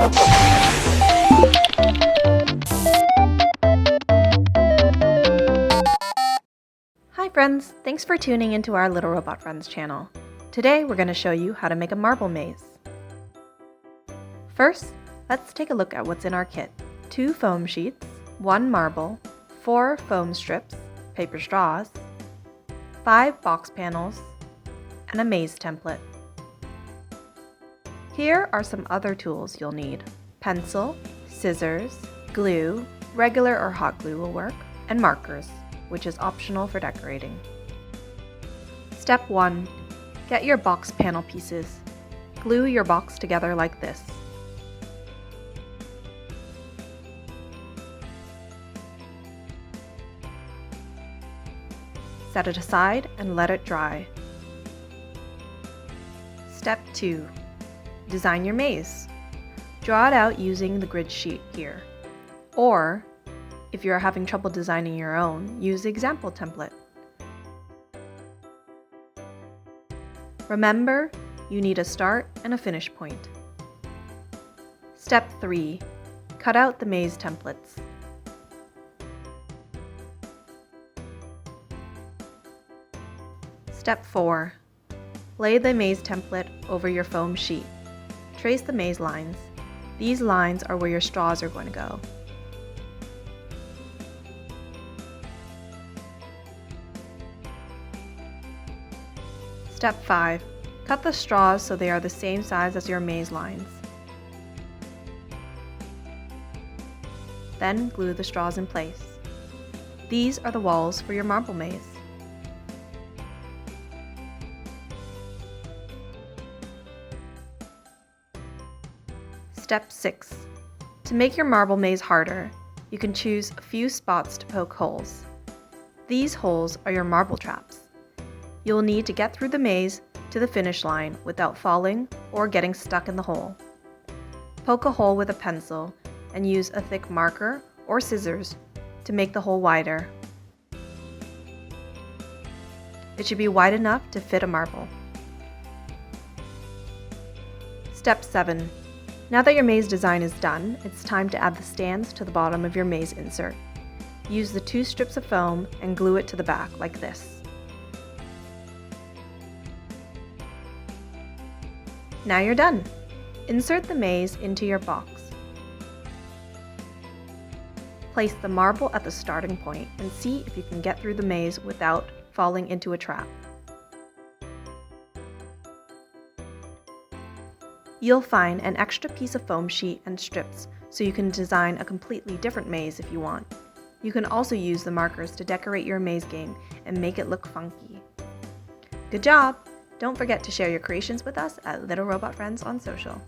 Hi friends, thanks for tuning into our Little Robot Friends channel. Today we're going to show you how to make a marble maze. First, let's take a look at what's in our kit. 2 foam sheets, 1 marble, 4 foam strips, paper straws, 5 box panels, and a maze template. Here are some other tools you'll need. Pencil, scissors, glue, regular or hot glue will work, and markers, which is optional for decorating. Step 1. Get your box panel pieces. Glue your box together like this. Set it aside and let it dry. Step 2. Design your maze. Draw it out using the grid sheet here. Or, if you're having trouble designing your own, use the example template. Remember, you need a start and a finish point. Step 3. Cut out the maze templates. Step 4. Lay the maze template over your foam sheet. Trace the maze lines. These lines are where your straws are going to go. Step 5. Cut the straws so they are the same size as your maze lines. Then glue the straws in place. These are the walls for your marble maze. Step 6. To make your marble maze harder, you can choose a few spots to poke holes. These holes are your marble traps. You will need to get through the maze to the finish line without falling or getting stuck in the hole. Poke a hole with a pencil and use a thick marker or scissors to make the hole wider. It should be wide enough to fit a marble. Step 7. Now that your maze design is done, it's time to add the stands to the bottom of your maze insert. Use the 2 strips of foam and glue it to the back like this. Now you're done! Insert the maze into your box. Place the marble at the starting point and see if you can get through the maze without falling into a trap. You'll find an extra piece of foam sheet and strips so you can design a completely different maze if you want. You can also use the markers to decorate your maze game and make it look funky. Good job! Don't forget to share your creations with us at Little Robot Friends on social.